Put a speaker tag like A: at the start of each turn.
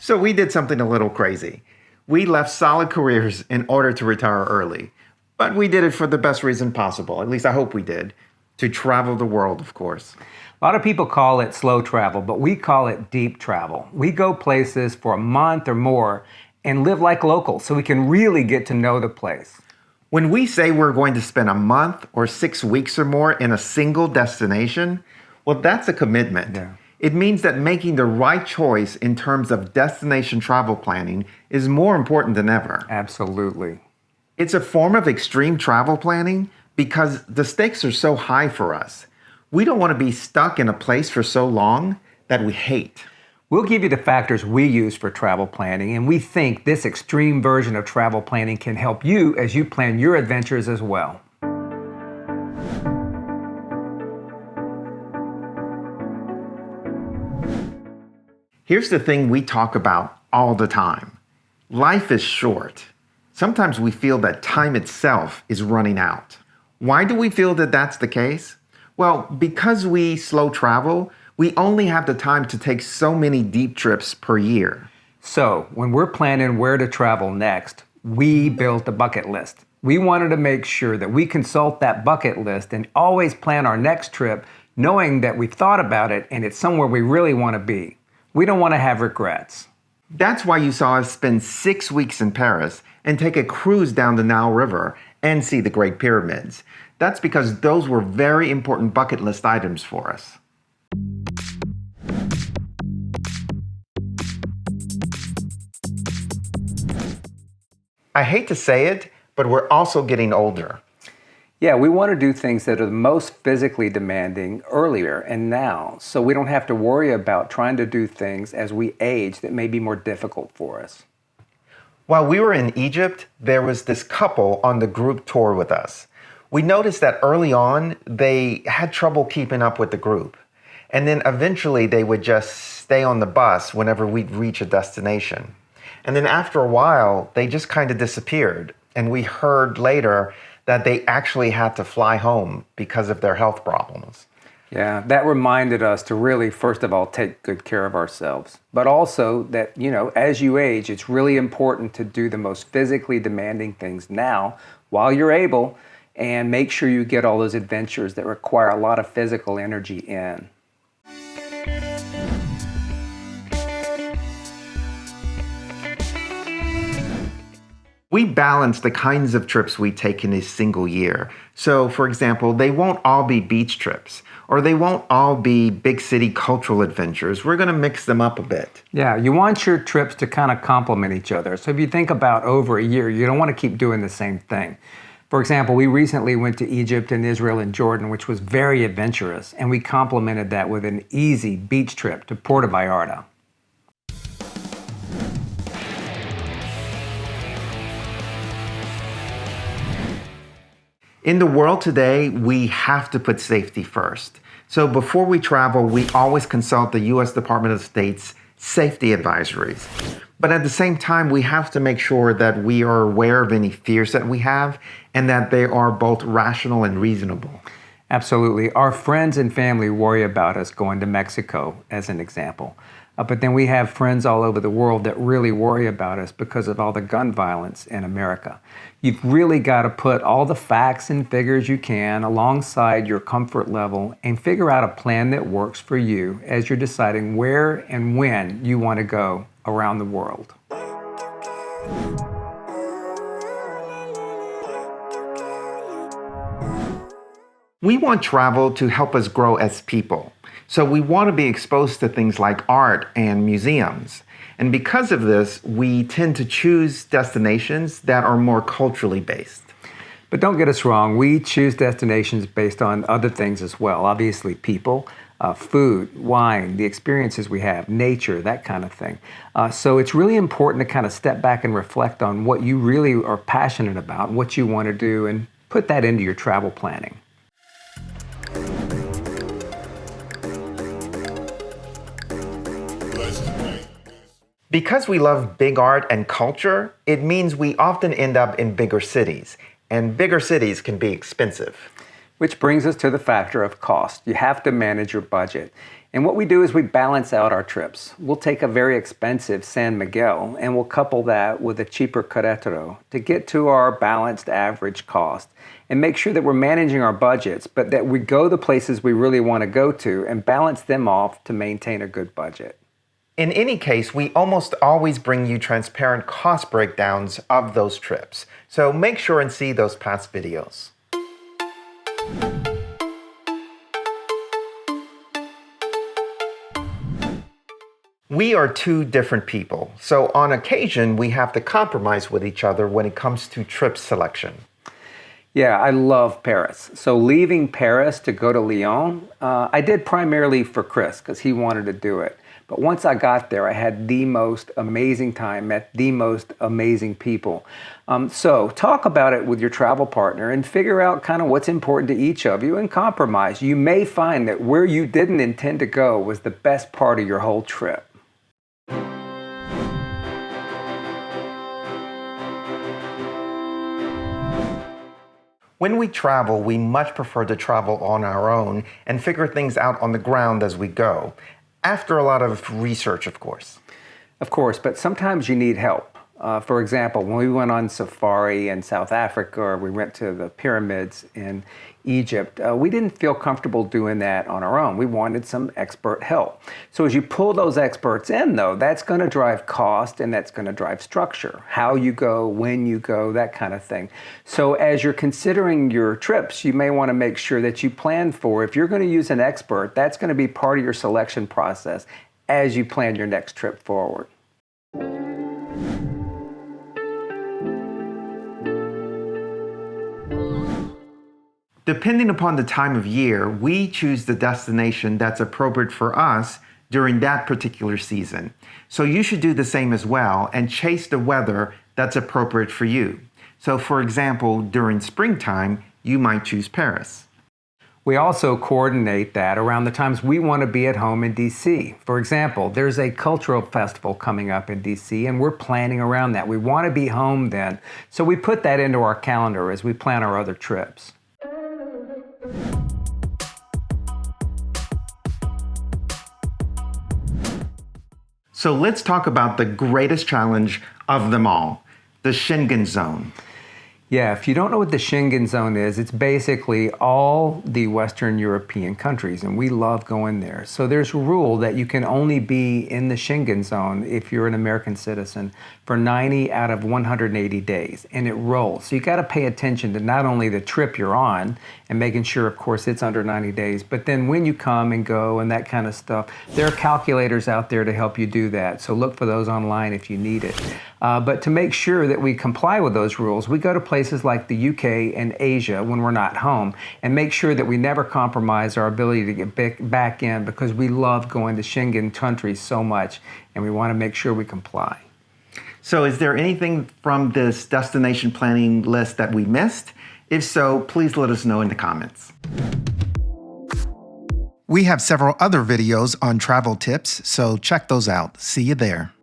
A: So we did something a little crazy. We left solid careers in order to retire early. But we did it for the best reason possible. At least I hope we did. To travel the world, of course.
B: A lot of people call it slow travel, but we call it deep travel. We go places for a month or more and live like locals so we can really get to know the place.
A: When we say we're going to spend a month or 6 weeks or more in a single destination, well, that's a commitment.
B: Yeah.
A: It means that making the right choice in terms of destination travel planning is more important than ever.
B: Absolutely.
A: It's a form of extreme travel planning because the stakes are so high for us. We don't want to be stuck in a place for so long that we hate.
B: We'll give you the factors we use for travel planning, and we think this extreme version of travel planning can help you as you plan your adventures as well.
A: Here's the thing we talk about all the time. Life is short. Sometimes we feel that time itself is running out. Why do we feel that that's the case? Well, because we slow travel, we only have the time to take so many deep trips per year.
B: So, when we're planning where to travel next, we built a bucket list. We wanted to make sure that we consult that bucket list and always plan our next trip knowing that we've thought about it and it's somewhere we really want to be. We don't want to have regrets.
A: That's why you saw us spend 6 weeks in Paris and take a cruise down the Nile River and see the Great Pyramids. That's because those were very important bucket list items for us. I hate to say it, but we're also getting older.
B: Yeah, we want to do things that are the most physically demanding earlier and now, so we don't have to worry about trying to do things as we age that may be more difficult for us.
A: While we were in Egypt, there was this couple on the group tour with us. We noticed that early on, they had trouble keeping up with the group. And then eventually they would just stay on the bus whenever we'd reach a destination. And then after a while, they just kind of disappeared. And we heard later that they actually had to fly home because of their health problems.
B: Yeah, that reminded us to really, first of all, take good care of ourselves. But also that, as you age, it's really important to do the most physically demanding things now while you're able, and make sure you get all those adventures that require a lot of physical energy in.
A: We balance the kinds of trips we take in a single year. So, for example, they won't all be beach trips, or they won't all be big city cultural adventures. We're going to mix them up a bit.
B: Yeah, you want your trips to kind of complement each other. So if you think about over a year, you don't want to keep doing the same thing. For example, we recently went to Egypt and Israel and Jordan, which was very adventurous, and we complemented that with an easy beach trip to Puerto Vallarta.
A: In the world today, we have to put safety first. So before we travel, we always consult the U.S. Department of State's safety advisories. But at the same time, we have to make sure that we are aware of any fears that we have and that they are both rational and reasonable.
B: Absolutely. Our friends and family worry about us going to Mexico, as an example. But then we have friends all over the world that really worry about us because of all the gun violence in America. You've really got to put all the facts and figures you can alongside your comfort level and figure out a plan that works for you as you're deciding where and when you want to go around the world.
A: We want travel to help us grow as people. So we want to be exposed to things like art and museums. And because of this, we tend to choose destinations that are more culturally based.
B: But don't get us wrong, we choose destinations based on other things as well. Obviously, people, food, wine, the experiences we have, nature, that kind of thing. So it's really important to kind of step back and reflect on what you really are passionate about, what you want to do, and put that into your travel planning.
A: Because we love big art and culture, it means we often end up in bigger cities, and bigger cities can be expensive.
B: Which brings us to the factor of cost. You have to manage your budget. And what we do is we balance out our trips. We'll take a very expensive San Miguel and we'll couple that with a cheaper Querétaro to get to our balanced average cost and make sure that we're managing our budgets, but that we go the places we really want to go to and balance them off to maintain a good budget.
A: In any case, we almost always bring you transparent cost breakdowns of those trips. So make sure and see those past videos. We are two different people, so on occasion we have to compromise with each other when it comes to trip selection.
B: Yeah, I love Paris. So leaving Paris to go to Lyon, I did primarily for Chris because he wanted to do it. But once I got there, I had the most amazing time, met the most amazing people. So talk about it with your travel partner and figure out kind of what's important to each of you and compromise. You may find that where you didn't intend to go was the best part of your whole trip.
A: When we travel, we much prefer to travel on our own and figure things out on the ground as we go, after a lot of research, of course.
B: Of course, but sometimes you need help. For example, when we went on safari in South Africa or we went to the pyramids in Egypt, we didn't feel comfortable doing that on our own. We wanted some expert help. So as you pull those experts in, though, that's going to drive cost and that's going to drive structure. How you go, when you go, that kind of thing. So as you're considering your trips, you may want to make sure that you plan for, if you're going to use an expert, that's going to be part of your selection process as you plan your next trip forward.
A: Depending upon the time of year, we choose the destination that's appropriate for us during that particular season. So you should do the same as well and chase the weather that's appropriate for you. So for example, during springtime, you might choose Paris.
B: We also coordinate that around the times we want to be at home in DC. For example, there's a cultural festival coming up in DC and we're planning around that. We want to be home then. So we put that into our calendar as we plan our other trips.
A: So let's talk about the greatest challenge of them all, the Schengen zone.
B: Yeah, if you don't know what the Schengen zone is, it's basically all the Western European countries, and we love going there. So there's a rule that you can only be in the Schengen zone if you're an American citizen for 90 out of 180 days, and it rolls. So you got to pay attention to not only the trip you're on and making sure, of course, it's under 90 days, but then when you come and go and that kind of stuff, there are calculators out there to help you do that. So look for those online if you need it. But to make sure that we comply with those rules, we go to places like the UK and Asia when we're not home and make sure that we never compromise our ability to get back in because we love going to Schengen countries so much and we want to make sure we comply.
A: So is there anything from this destination planning list that we missed? If so, please let us know in the comments. We have several other videos on travel tips, so check those out. See you there.